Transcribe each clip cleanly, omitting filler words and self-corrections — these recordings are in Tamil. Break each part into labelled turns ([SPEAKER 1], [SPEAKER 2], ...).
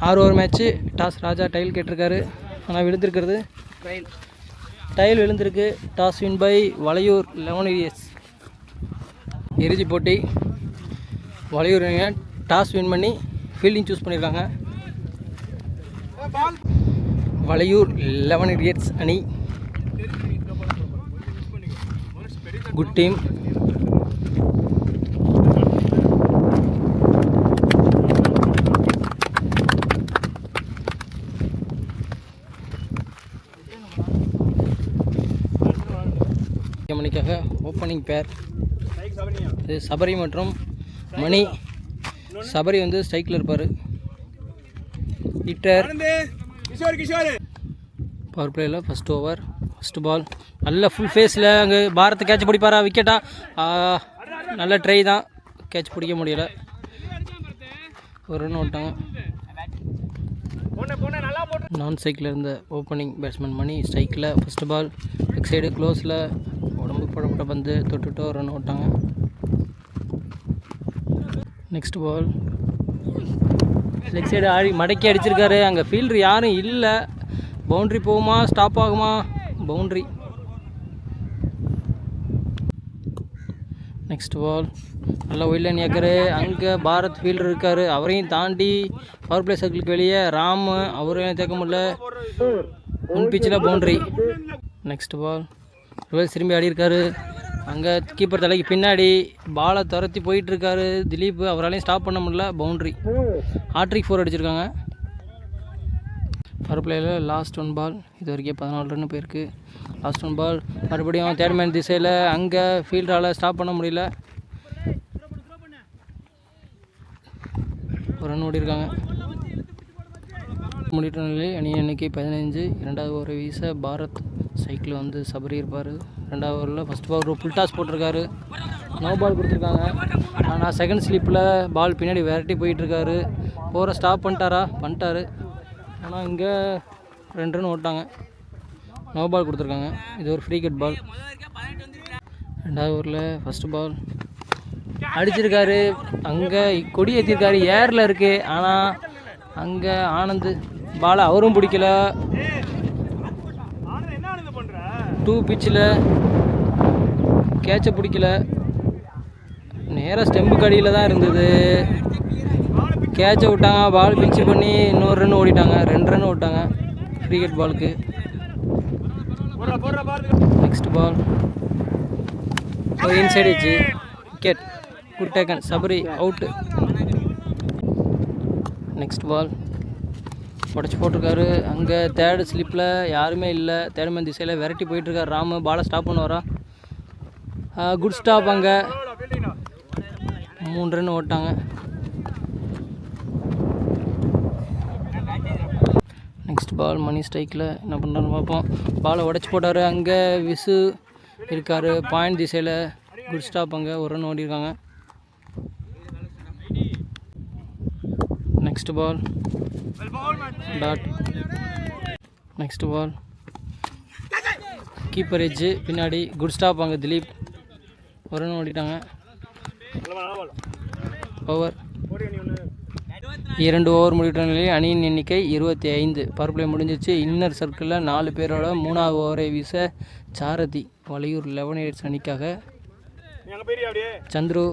[SPEAKER 1] 6 over match. Toss Raja tail கேட்டிருக்காரு, ஆனால் விழுந்திருக்கிறது டைல் விழுந்திருக்கு. Toss win by Valaiyur 11 years. இறுதி போட்டி. வளையூர் டாஸ் வின் பண்ணி ஃபீல்டிங் சூஸ் பண்ணியிருக்காங்க. வளையூர் 11 இயர்ஸ் அணி குட் டீம். மணிக்காக ஓப்பனிங் பேர் இது சபரி மற்றும் மணி. சபரி வந்து ஸ்ட்ரைக்கில் இருப்பார். ஹிட்டர். பவர் பிளேயில் ஃபஸ்ட் ஓவர் ஃபஸ்ட்டு பால். நல்ல ஃபுல் ஃபேஸில் அங்கே பாரத் கேட்ச் பிடிப்பாரா? விக்கெட்டா? நல்ல ட்ரை தான், கேட்ச் பிடிக்க முடியலை. ஒரு ரன் ஓட்டாங்க. நான் ஸ்ட்ரைக்கில் இருந்த ஓப்பனிங் பேட்ஸ்மேன் மணி ஸ்ட்ரைக்கில் ஃபஸ்ட்டு பால். லெக் சைடு க்ளோஸில் உடம்பு போடப்பட்ட பந்து தொட்டுட்டு ஒரு ரன் ஓட்டாங்க. நெக்ஸ்ட் பால் லெக் சைடு மடக்கி அடிச்சிருக்காரு. அங்கே ஃபீல்டர் யாரும் இல்லை. பவுண்ட்ரி போகுமா, ஸ்டாப் ஆகுமா? பவுண்ட்ரி. நெக்ஸ்ட் பால் நல்லா ஒயிட் லைன் ஏக்கரு. அங்கே பாரத் ஃபீல்டர் இருக்கார், அவரையும் தாண்டி பவர் பிளே சர்க்கிளுக்கு வெளியே ராம், அவரையும் தேக்க முடியல. முன் பிச்சில் பவுண்ட்ரி. நெக்ஸ்ட் பால் திரும்பி ஆடி இருக்காரு. அங்கே கீப்பர் தலைக்கு பின்னாடி பாலை துரத்தி போயிட்டுருக்காரு திலீப், அவராலையும் ஸ்டாப் பண்ண முடியல. பவுண்ட்ரி. ஹாட்ரிக் 4 அடிச்சிருக்காங்க. பவர் பிளேயில் லாஸ்ட் 1 பால். இது வரைக்கும் 14 ரன் போயிருக்கு. லாஸ்ட் 1 பால். மறுபடியும் தேர்ட்மேன் திசையில் அங்கே ஃபீல்டரால் ஸ்டாப் பண்ண முடியல. ஒரு ரன் ஓடி இருக்காங்க. முடிட்ட நிலை அணி எண்ணிக்கை 15. 2வது ஓவரை வீச பாரத் சைக்கிள் வந்து சபரி இருப்பார். 2வது ஓவரில் ஃபஸ்ட் பால் ஃபுல் டாஸ் போட்டிருக்காரு. நோ பால் கொடுத்துருக்காங்க. ஆனால் செகண்ட் ஸ்லிப்பில் பால் பின்னாடி விரட்டி போயிட்டுருக்காரு. போகிற ஸ்டாப் பண்ணிட்டாரு. ஆனால் இங்கே 2 ரன் ஓட்டாங்க. நோ பால் கொடுத்துருக்காங்க. இது ஒரு ஃப்ரீ கட் பால். 2வது ஓவரில் ஃபஸ்ட்டு பால் அடிச்சிருக்காரு. அங்கே கொடி ஏற்றிருக்காரு, ஏரில் இருக்குது. ஆனால் அங்கே ஆனந்த் பாலை அவரும் பிடிக்கல. 2 பிச்சில் கேட்சை பிடிக்கல. நேராக ஸ்டெம்பு கடியில் தான் இருந்தது. கேட்சை விட்டாங்க. பால் பிச்சு பண்ணி இன்னொரு ரன் ஓடிட்டாங்க. 2 ரன் ஓட்டாங்க ஃப்ரீ கட் பாலுக்கு. Next ball inside edge wicket. Good taken. Sabari out. Next ball உடச்சி போட்டிருக்காரு. அங்கே தேர்டு ஸ்லிப்பில் யாருமே இல்லை. தேர்ட்மேன் திசையில் விரட்டி போயிட்டுருக்காரு ராமு. பாலை ஸ்டாப் பண்ணுவாரா? Good stop. அங்கே 3 ரன் ஓட்டாங்க. நெக்ஸ்ட் பால் மணி ஸ்ட்ரைக்கில் என்ன பண்ணுறான்னு பார்ப்போம். பாலை உடச்சி போட்டார். அங்கே விசு இருக்கார் பாயிண்ட் திசையில். Good stop. அங்கே ஒரு ரன் ஓடிருக்காங்க. Next ball dot. Next ball keeper edge பின்னாடி. Good stop. அங்கே திலீப் ஒரு ரன் ஓடிட்டாங்க. ஓவர் 2 ஓவர் முடிவிட்ட நிலையில் அணியின் எண்ணிக்கை 25. பவர் பிளே முடிஞ்சிச்சு. இன்னர் சர்க்கிளில் 4 பேரோட 3வது ஓவரை வீச சாரதி வளையூர் 11 இயர்ஸ் அணிக்காக. சந்துரு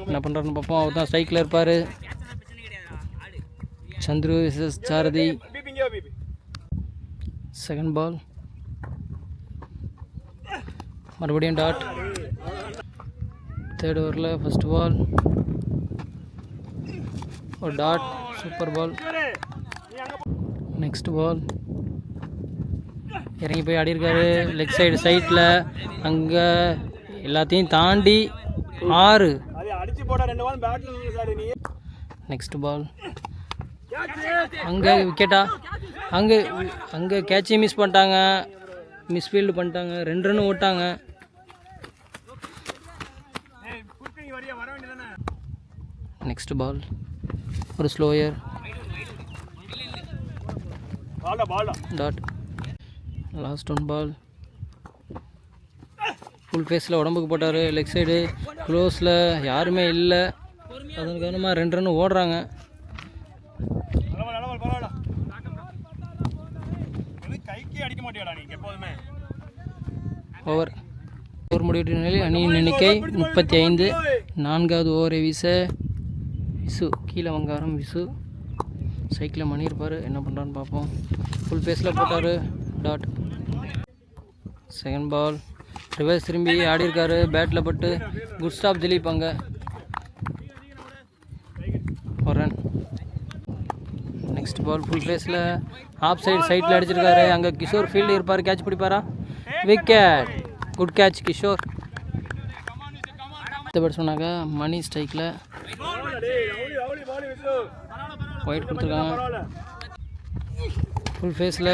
[SPEAKER 1] என்ன பண்ணுறாருன்னு பார்ப்போம். அவர் தான் ஸ்ட்ரைக்கில் இருப்பார். சந்துரு விசஸ் சாரதி. செகண்ட் பால் மறுபடியும் டாட். தேர்ட் ஓவரில் ஃபஸ்ட் பால் ஒரு டாட். சூப்பர் பால். நெக்ஸ்ட் பால் இறங்கி போய் ஆடிருக்காரு லெக் சைடில். அங்கே எல்லாத்தையும் தாண்டி 6. நெக்ஸ்ட் பால் அங்கே விக்கெட்டா? அங்கே கேட்சையும் மிஸ் பண்ணிட்டாங்க. மிஸ்ஃபீல்டு பண்ணிட்டாங்க. 2 ரன் ஓட்டாங்க. நெக்ஸ்ட் பால் ஒரு ஸ்லோயர் டாட். லாஸ்ட் 1 பால் ஃபுல் ஃபேஸில் உடம்புக்கு போட்டார். லெக் சைடு க்ளோஸில் யாருமே இல்லை. அதன் காரணமாக 2 ரன் ஓடுறாங்க. ஓவர் முடிவு நிலையில் அணியின் எண்ணிக்கை 35. 4வது ஓவரை வீச விசு கீழே வங்காரம் விசு சைக்கிளில் மணி இருப்பார். என்ன பண்ணுறான்னு பார்ப்போம். ஃபுல் பேஸில் போட்டார். டாட். செகண்ட் பால் ரிவர்ஸ் திரும்பி ஆடி இருக்காரு. பேட்டில் பட்டு குட் ஸ்டாப் திலீப். அங்கே ஒரு ரன். நெக்ஸ்ட் பால் ஃபுல் பேஸில் ஆஃப் சைடில் அடிச்சிருக்காரு. அங்கே கிஷோர் ஃபீல்டு இருப்பார். கேட்ச் பிடிப்பாரா? விக்கெட். Good catch Kishore. பேட் சொன்னாங்க மணி ஸ்ட்ரைக்கில் ஒயிட் கொடுத்துருக்காங்க. ஃபுல் ஃபேஸில்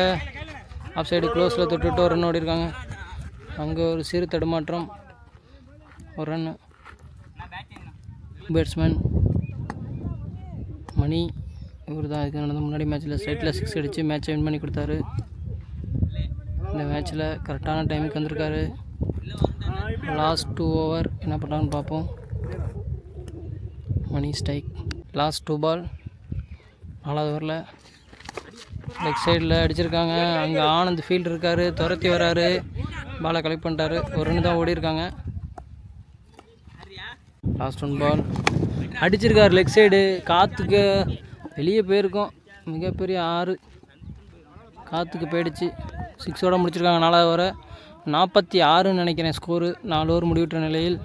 [SPEAKER 1] ஆஃப் சைடு க்ளோஸில் தொட்டுட்டு ஒரு ரன் ஓடிருக்காங்க. அங்கே ஒரு சிறு தடுமாற்றம். ஒரு ரன். பேட்ஸ்மேன் மணி இவர் தான் இதுக்கு நடந்த முன்னாடி மேட்ச்சில் ஸ்ட்ரைட்டில் 6 அடித்து மேட்சை வின் பண்ணி கொடுத்தாரு. இந்த மேட்ச்சில் கரெக்டான டைமுக்கு வந்திருக்காரு. லாஸ்ட் 2 ஓவர் என்ன பண்ணுறான்னு பார்ப்போம். மணி ஸ்ட்ரைக். லாஸ்ட் 2 பால் 4வது ஓவரில் லெக் சைடில் அடிச்சிருக்காங்க. அங்கே ஆனந்த் ஃபீல்டு இருக்கார். துரத்தி வராரு. பாலை கலெக்ட் பண்ணிட்டாரு. ஒரு ரன் தான் ஓடி இருக்காங்க. லாஸ்ட் 1 பால் அடிச்சிருக்காரு லெக் சைடு. காற்றுக்கு வெளியே போயிருக்கோம். மிகப்பெரிய 6 காற்றுக்கு போயிடுச்சு. 6ஓட முடிச்சிருக்காங்க. 4வது ஓவரை 46ன்னு நினைக்கிறேன் ஸ்கோரு. 4 ஓவர் முடிவுற்ற நிலையில்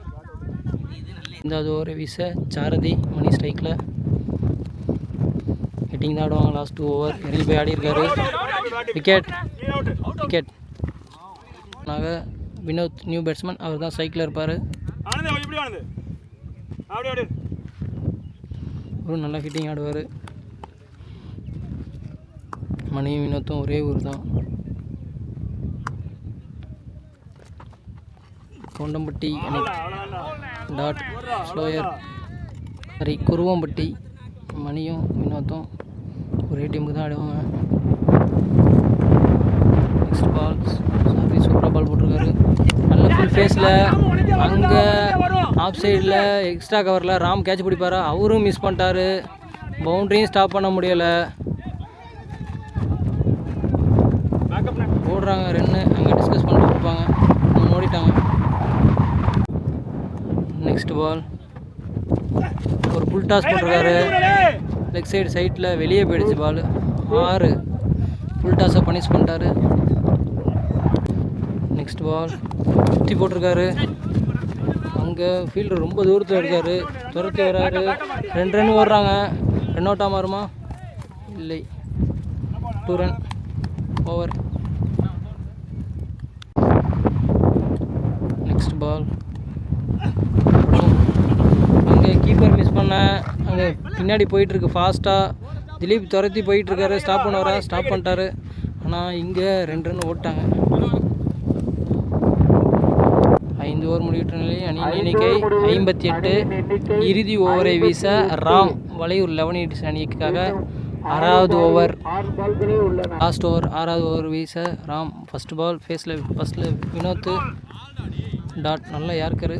[SPEAKER 1] 5வது ஓவரை வீச சாரதி மணி ஸ்ட்ரைக்கில் ஹிட்டிங் தான் ஆடுவாங்க. லாஸ்ட் 2 ஓவர் இறங்கி போய் ஆடி இருக்காரு. விக்கெட். Vinod new batsman. அவர் தான் ஸ்ட்ரைக்கில் இருப்பார். ஒரு நல்ல ஹிட்டிங் ஆடுவார். மணி வினோத்தும் ஒரே ஊர் தான். கொண்டம்பட்டி அணை. டாட். ஸ்லோயர் சரி குருவம்பட்டி. மணியும் வினோத்தும் ஒரே டீமுக்கு தான் ஆடுவாங்க. நெக்ஸ்ட் பால் சாரி சூப்பராக பால் போட்டிருக்காரு. நல்ல ஃபுல் ஃபேஸில் அங்கே ஆஃப் சைடில் எக்ஸ்ட்ரா கவரில் ராம் கேட்ச் பிடிப்பாரா? அவரும் மிஸ் பண்ணிட்டாரு. பவுண்ட்ரியும் ஸ்டாப் பண்ண முடியலை. ஓடுறாங்க ரன்னு. அங்கே டிஸ்கஸ் பண்ணிட்டு இருப்பாங்க. ஓடிட்டாங்க. நெக்ஸ்ட் பால் ஒரு ஃபுல் டாஸ் போட்டிருக்காரு. லெக் சைடில் வெளியே போயிடுச்சு பால். 6 ஃபுல் டாஸை பனிஷ் பண்ணிட்டாரு. நெக்ஸ்ட் பால் சுற்றி போட்டிருக்காரு. அங்கே ஃபீல்டு ரொம்ப தூரத்தில் இருக்கார். துரத்தி வராரு. 2 ரன் ஓடுறாங்க. ரன் அவுட்டாக மாறுமா? இல்லை. 2 ரன். ஓவர். நெக்ஸ்ட் பால் அங்கே கீப்பர் மிஸ் பண்ண. அங்கே பின்னாடி போயிட்டுருக்கு ஃபாஸ்ட்டாக. திலீப் துரத்தி போயிட்டுருக்காரு. ஸ்டாப் பண்ண வரா. ஸ்டாப் பண்ணிட்டாரு. ஆனால் இங்கே 2 ரன் ஓட்டாங்க. 5 ஓவர் முடிவுற்ற நிலையில் அணியின் எண்ணிக்கை 58. இறுதி ஓவரை வீச ராம் வளையூர் 11 ஹிட்ஸ் அணிக்காக 6வது ஓவர். லாஸ்ட் ஓவர் 6வது ஓவர் வீச ராம். ஃபஸ்ட் பால் ஃபஸ்ட்டில் வினோத். டாட். நல்ல யார்க்கரு.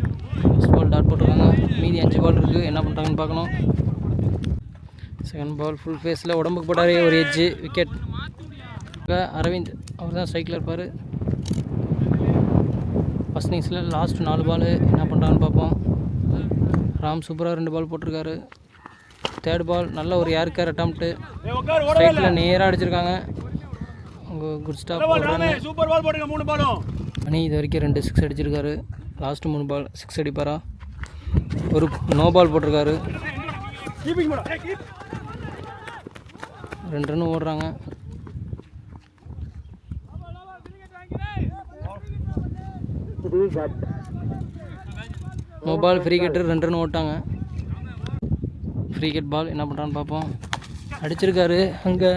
[SPEAKER 1] ஃபஸ்ட் பால் டாட் போட்டிருக்காங்க. மீதி 5 பால் இருக்குது. என்ன பண்ணுறாங்கன்னு பார்க்கணும். செகண்ட் பால் ஃபுல் ஃபேஸில் உடம்புக்கு போட்டாரே ஒரு எட்ஜு. விக்கெட். அரவிந்த் அவர் தான் ஸ்ட்ரைக்கில் இருப்பார். ஃபஸ்ட் இன்னிங்ஸில் லாஸ்ட் 4 பால் என்ன பண்ணுறாங்கன்னு பார்ப்போம். ராம் சூப்பராக 2 பால் போட்டிருக்காரு. தேர்ட் பால் நல்ல ஒரு யார்க்கர் அட்டம்ப்ட்டு. ஸ்ட்ரைட்டில் நேராக அடிச்சிருக்காங்க. அவங்க குட் ஸ்டாப். மணி இது வரைக்கும் 2 6 அடிச்சிருக்காரு. லாஸ்ட்டு 3 பால் 6 அடிப்பாரா? ஒரு நோ பால் போட்டிருக்காரு. 2 ரன் ஓடுறாங்க. நோ பால் ஃப்ரீ கெட்டு 2 ரன் ஓட்டாங்க. ஃப்ரீ கெட் பால் என்ன பண்ணுறான்னு பார்ப்போம். அடிச்சிருக்காரு. அங்கே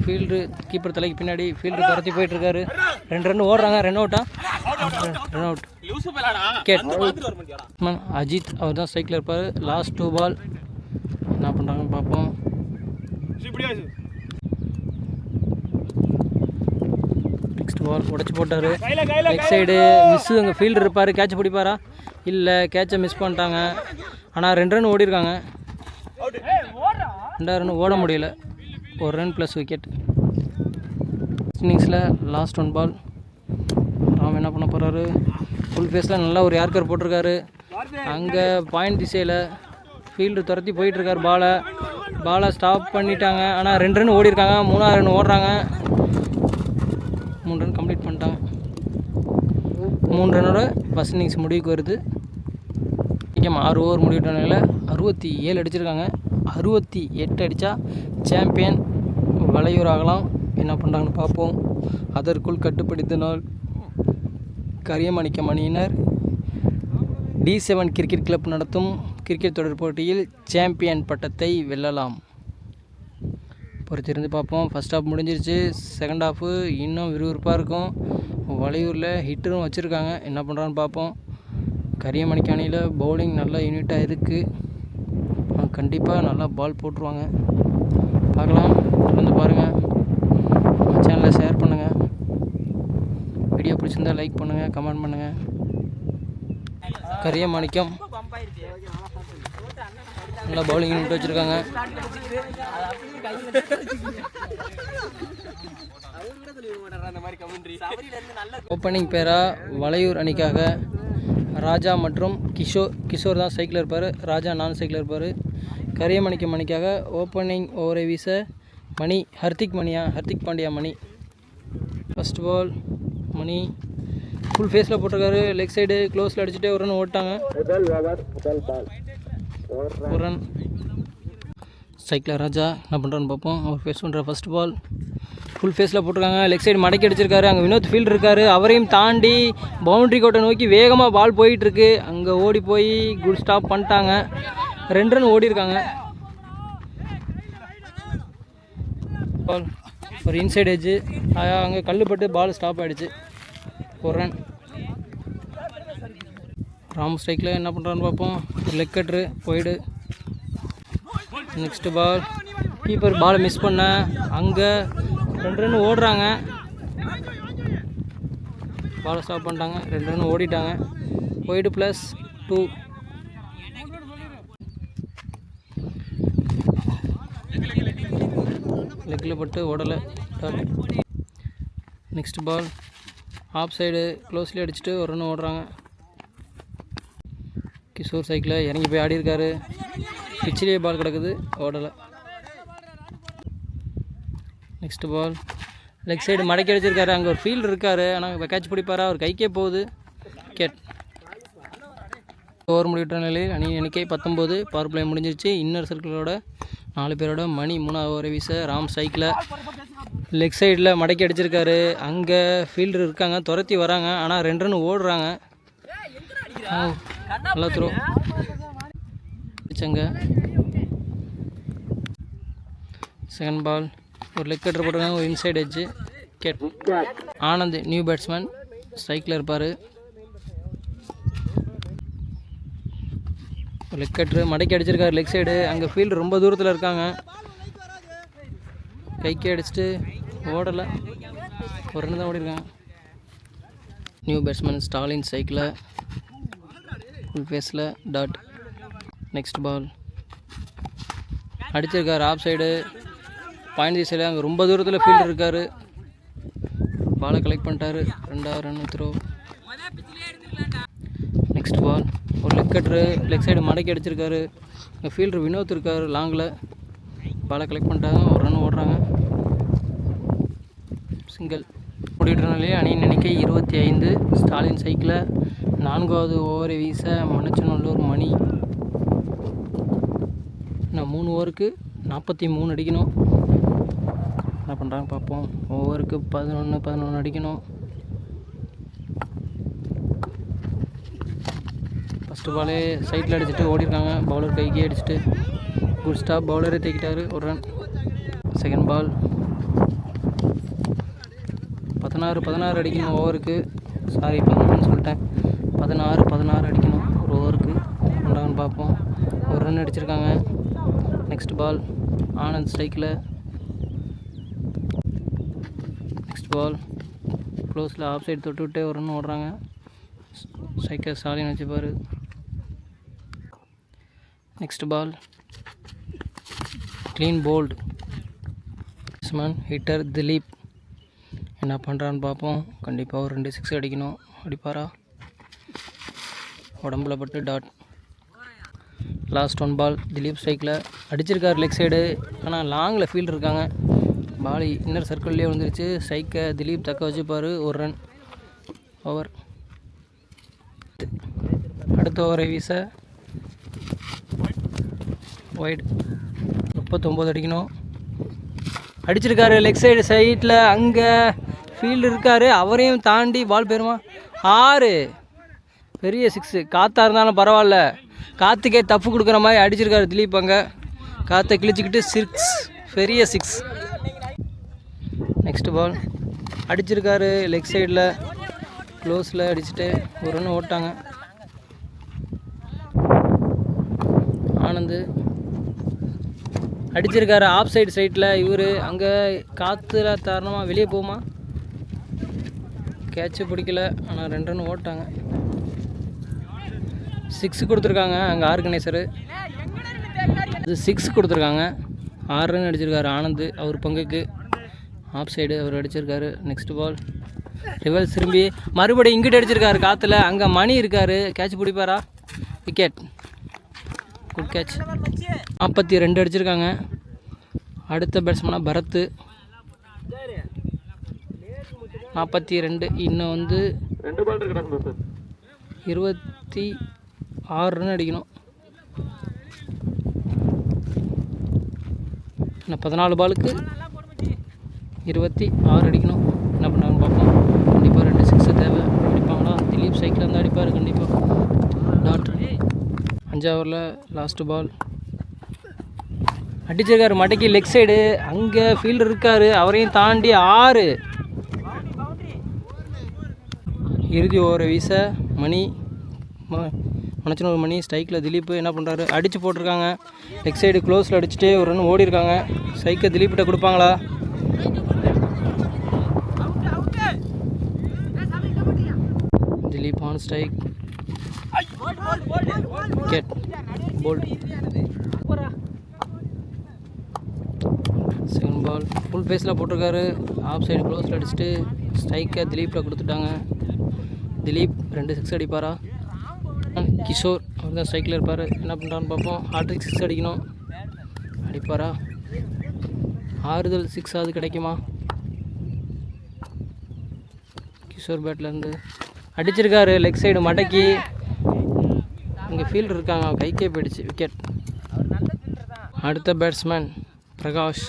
[SPEAKER 1] ஃபீல்டு கீப்பர் தலைக்கு பின்னாடி ஃபீல்டு துரத்தி போயிட்டுருக்காரு. 2 ரன் ஓடுறாங்க. ரன் அவுட்டா? Run out. விக்கெட். அஜித் அவர் தான் ஸ்ட்ரைக்கில் இருப்பார். லாஸ்ட் 2 பால் என்ன பண்ணுறாங்கன்னு பார்ப்போம். நெக்ஸ்ட் பால் உடச்சி போட்டார். Leg side miss. அங்கே ஃபீல்டு இருப்பார். கேட்ச் பிடிப்பாரா? இல்லை. கேட்சை மிஸ் பண்ணிட்டாங்க. ஆனால் 2 ரன் ஓடிருக்காங்க. 2 ரன் ஓட முடியல. 1 ரன் ப்ளஸ் விக்கெட். ஃபஸ்ட் இன்னிங்ஸில் லாஸ்ட் ஒன் பால். ராம் என்ன பண்ண போகிறாரு? ஃபுல் ஃபேஸில் நல்லா ஒரு யார்கர் போட்டிருக்காரு. அங்கே பாயிண்ட் திசையில் ஃபீல்டு துரத்தி போயிட்டுருக்காரு. பாலை ஸ்டாப் பண்ணிட்டாங்க. ஆனால் 2 ரன் ஓடிருக்காங்க. 3ஆவது ரன் ஓடுறாங்க. 3 ரன் கம்ப்ளீட் பண்ணிட்டாங்க. 3 ரன்னோட ஃபஸ்ட் இன்னிங்ஸ் முடிவுக்கு வருது. 6 ஓவர் முடிவிட்டனால 67 அடிச்சிருக்காங்க. 68 அடித்தா சாம்பியன் வளையூர் ஆகலாம். என்ன பண்ணுறாங்கன்னு பார்ப்போம். அதற்குள் கட்டுப்படுத்தினால் கரியமாணிக்கம் அணியினர் D7 கிரிக்கெட் கிளப் நடத்தும் கிரிக்கெட் தொடர் போட்டியில் சாம்பியன் பட்டத்தை வெல்லலாம். பொறுத்திருந்து பார்ப்போம். ஃபஸ்ட் ஹாஃப் முடிஞ்சிருச்சு. செகண்ட் ஹாஃபு இன்னும் விறுவிறுப்பாக இருக்கும். வளையூரில் ஹிட்டரும் வச்சுருக்காங்க. என்ன பண்ணுறான்னு பார்ப்போம். கரியமாணிக்க அணியில் பவுலிங் நல்லா யூனிட்டாக இருக்குது. கண்டிப்பாக நல்லா பால் போட்டுருவாங்க. பார்க்கலாம். தொடர்ந்து பாருங்கள். சேனலை ஷேர் பண்ணுங்கள். வீடியோ பிடிச்சிருந்தால் லைக் பண்ணுங்கள், கமெண்ட் பண்ணுங்கள். கரியமாணிக்கம் நல்லா பவுலிங் யூனிட் வச்சுருக்காங்க. ஓப்பனிங் பேராக வளையூர் அணிக்காக ராஜா மற்றும் கிஷோர் தான் சைக்கிள் இருப்பார். ராஜா நான் சைக்கிள் இருப்பார். கரியமாணிக்கம் அணிக்காக ஓப்பனிங் ஓவரை வீச மணி ஹர்திக் பாண்டியா மணி. ஃபஸ்ட் பால் மணி ஃபுல் ஃபேஸில் போட்டிருக்காரு. லெக் சைடு க்ளோஸில் அடிச்சுட்டு ஒரு ரன் ஓட்டாங்க. ஒரு ரன். சைக்கிள் ராஜா என்ன பண்ணுறான்னு பார்ப்போம். அவர் ஃபேஸ் பண்ணுற ஃபஸ்ட் பால் ஃபுல் ஃபேஸில் போட்டிருக்காங்க. லெக் சைடு மடக்கி அடிச்சிருக்காரு. அங்கே வினோத் ஃபீல்டு இருக்கார். அவரையும் தாண்டி பவுண்ட்ரி கோட்டை நோக்கி வேகமாக பால் போயிட்டுருக்கு. அங்கே ஓடி போய் குட் ஸ்டாப் பண்ணிட்டாங்க. 2 ரன் ஓடி இருக்காங்க. பால் ஒரு இன்சைட் எட்ஜு. அங்கே கல்லுப்பட்டு பால் ஸ்டாப் ஆகிடுச்சு. ஒரு ரன். ராம் ஸ்ட்ரைக்கில் என்ன பண்ணுறான்னு பார்ப்போம். லெக் கட்ரு போயிடு. நெக்ஸ்ட்டு பால் கீப்பர் பாலை மிஸ் பண்ண. அங்கே 2 ரன் ஓடுறாங்க. பாலை ஸ்டாப் பண்ணிட்டாங்க. 2 ரன் ஓடிட்டாங்க. போயிடு +2. லெக்கில் பட்டு ஓடலை. Next ball off side closely அடிச்சுட்டு ஒரு ரன் ஓடுறாங்க. கிஷோர் சைக்கிளில் இறங்கி போய் ஆடி இருக்காரு. பிச்சிலேயே பால் கிடக்குது, ஓடலை. நெக்ஸ்ட் பால் லெக் சைடு மடக்கி அடிச்சிருக்காரு. அங்கே ஒரு ஃபீல்டு இருக்கார். ஆனால் கேட்ச் பிடிப்பாரா? அவர் கைக்கே போகுது. விக்கெட். ஓவர் முடிவிட்ட நிலையில் அணி எண்ணிக்கை 19. பவர் பிளே முடிஞ்சிருச்சு. இன்னர் சர்க்கிளோட 4 பேரோட மணி 3ஆவது ஓவரை வீச ராம் சைக்கிளை லெக் சைடில் மடக்கி அடிச்சிருக்காரு. அங்கே ஃபீல்டர் இருக்காங்க, துரத்தி வராங்க. ஆனால் 2 ரன் ஓடுறாங்க. நல்லா த்ரோ அடிச்சங்க. செகண்ட் பால் ஒரு லெக் கட்டர் போட்டிருக்காங்க. ஒரு inside edge. Wicket. Anand new batsman ஸ்ட்ரைக்கில் இருப்பார். லெக் கட்ரு மடக்கி அடிச்சிருக்காரு லெக் சைடு. அங்கே ஃபீல்டு ரொம்ப தூரத்தில் இருக்காங்க. கைக்கே அடிச்சுட்டு ஓடலை. ஒரு ரன் தான் ஓடிருக்காங்க. நியூ பேட்ஸ்மேன் ஸ்டாலின் சைக்கிளில் ஃபுல் ஃபேஸில் டாட். நெக்ஸ்ட் பால் அடிச்சிருக்காரு ஆஃப் சைடு பாயிண்ட் திசையில். அங்கே ரொம்ப தூரத்தில் ஃபீல்டு இருக்கார். பாலை கலெக்ட் பண்ணிட்டாரு. 2வது ரன் த்ரோ. நெக்ஸ்ட் பால் ஒரு லெக் கட்ரு லெக் சைடு மடக்கி அடிச்சிருக்காரு. அங்கே ஃபீல்டர் வினோத் இருக்கார் லாங்கில். பாலை கலெக்ட் பண்ணிட்டாங்க. ஒரு ரன் ஓடுறாங்க. சிங்கிள். முடிவிட்டனாலே அணியின் எண்ணிக்கை 25. ஸ்டாலின் சைக்கிளில் 4வது ஓவரை வீச மணச்சநல்லூர் மணி. நான் 3 ஓவருக்கு 43 அடிக்கணும். என்ன பண்ணுறாங்க பார்ப்போம். ஓவருக்கு 11 அடிக்கணும். ஃபஸ்ட்டு பாலே சைட்டில் அடிச்சுட்டு ஓடிருக்காங்க. பவுலர் கைக்கே அடிச்சுட்டு குட் ஸ்டாப். பவுலரே தேக்கிட்டார். ஒரு ரன். செகண்ட் பால் 16 அடிக்கணும் ஓவருக்கு. சாரி 11 சொல்லிட்டேன். 16 அடிக்கணும் ஒரு ஓவருக்கு. பண்ணுறாங்கன்னு பார்ப்போம். ஒரு ரன் அடிச்சிருக்காங்க. நெக்ஸ்ட் பால் ஆனந்த் ஸ்ட்ரைக்கில். நெக்ஸ்ட் பால் க்ளோஸில் ஆஃப் சைடு தொட்டு விட்டே ஒரு ரன் ஓடுறாங்க. ஸ்ட்ரைக்கர் ஸ்டாலின் வச்சுப்பார். Next ball clean bowled. Batsman hitter Dileep. என்ன பண்ணுறான்னு பார்ப்போம். கண்டிப்பாக ஒரு 2 6 அடிக்கணும். அடிப்பாரா? உடம்புல பட்டு டாட். லாஸ்ட் 1 பால். திலீப் ஸ்ட்ரைக்கில் அடிச்சிருக்கார் லெக் சைடு. ஆனால் லாங்கில் ஃபீல்டு இருக்காங்க. பால் இன்னர் சர்க்கிள்லேயே வந்துருச்சு. ஸ்ட்ரைக்கை திலீப் தக்க வச்சுப்பார். 1 ரன். ஓவர். அடுத்த ஓவரை வீச ஒயிட். 39 அடிக்கணும். அடிச்சிருக்காரு லெக் சைடில். அங்கே ஃபீல்டு இருக்கார். அவரையும் தாண்டி பால் போயிருமா? 6. பெரிய 6. காற்றா இருந்தாலும் பரவாயில்ல, காற்றுக்கே தப்பு கொடுக்குற மாதிரி அடிச்சிருக்காரு திலீப். அங்கே காற்றை கிழிச்சிக்கிட்டு 6. பெரிய 6. Next ball. அடிச்சிருக்காரு லெக் சைடில். க்ளோஸில் அடிச்சுட்டு 1 ரன் ஓட்டாங்க. ஆனந்த் அடிச்சிருக்காரு ஆஃப் சைடு சைட்டில். இவர் அங்கே காற்றுல தாரணமாக வெளியே போகுமா? கேட்சு பிடிக்கல. ஆனால் 2 ரன் ஓட்டாங்க. 6 கொடுத்துருக்காங்க அங்கே ஆர்கனைசரு. இது 6 கொடுத்துருக்காங்க. 6 ரன் அடிச்சிருக்காரு ஆனந்த் அவர் பங்குக்கு. ஆஃப் சைடு அவர் அடிச்சிருக்காரு. நெக்ஸ்ட் பால். ரிவல்ஸ் திரும்பி மறுபடியும் இங்கிட்டு அடிச்சிருக்காரு காற்றுல. அங்கே மணி இருக்கார். கேட்ச் பிடிப்பாரா? விக்கெட். Good catch. 42 அடிச்சிருக்காங்க. அடுத்த பேட்ஸ்மேனாக பரத். 42. இன்னும் 26 ரன் அடிக்கணும். இன்னும் 14 பாலுக்கு 26 அடிக்கணும். என்ன பண்ணுறாங்கன்னு பார்ப்போம். கண்டிப்பாக 2 6 தேவை. அடிப்பாங்களா? திலீப் சைக்கிள் வந்து அடிப்பார் கண்டிப்பாக. டாட். 5 ஓவரில் லாஸ்ட்டு பால். அடிச்சிருக்காரு மடக்கி லெக் சைடு. அங்கே ஃபீல்டு இருக்கார். அவரையும் தாண்டி 6. இறுதி ஓவரை வீச மணி. மனச்சனூர் மணி. ஸ்ட்ரைக்கில் திலீப் என்ன பண்ணுறாரு? அடித்து போட்டிருக்காங்க. லெக் சைடு க்ளோஸில் அடிச்சுட்டு 1 ரன் ஓடி இருக்காங்க. ஸ்ட்ரைக்கை திலீப்பிட்ட கொடுப்பாங்களா? Dilip on strike. Wicket. Bowled. Second ball. Full ஃபேஸில் போட்டிருக்காரு. ஆஃப் சைடு க்ளோஸில் அடிச்சுட்டு ஸ்ட்ரைக்கை திலீப்பில் கொடுத்துட்டாங்க. திலீப் 2 6 அடிப்பாரா? கிஷோர் அவர் தான் ஸ்ட்ரைக்கில் இருப்பார். என்ன பண்ணுறான்னு பார்ப்போம். ஹாட்ரிக் 6 அடிக்கணும். அடிப்பாரா? ஆறுதல் 6 ஆகுது கிடைக்குமா? கிஷோர் பேட்லேருந்து அடிச்சிருக்காரு லெக் சைடு மடக்கி. இங்கே ஃபீல்டு இருக்காங்க. கைக்கே போயிடுச்சு. விக்கெட். அடுத்த batsman Prakash.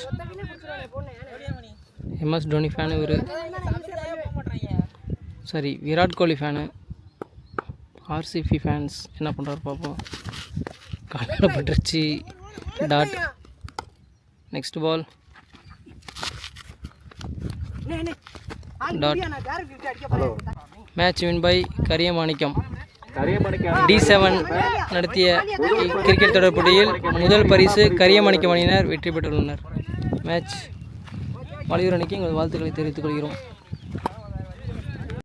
[SPEAKER 1] MS Dhoni fan இவர். சரி, Virat Kohli fan. RCB fans. என்ன பண்ணுறாரு பார்ப்போம். காலில் பட்டுருச்சு. Dot. Next ball. Dot. Match win by Kariyamanikkam. D7 நடத்திய கிரிக்கெட் தொடர் போட்டியில் முதல் பரிசு கரியமாணிக்கம் அணியினர் வெற்றி பெற்றுள்ளனர். மேட்ச் மலையூர் அணிக்கு எங்கள் வாழ்த்துக்களை தெரிவித்துக் கொள்கிறோம்.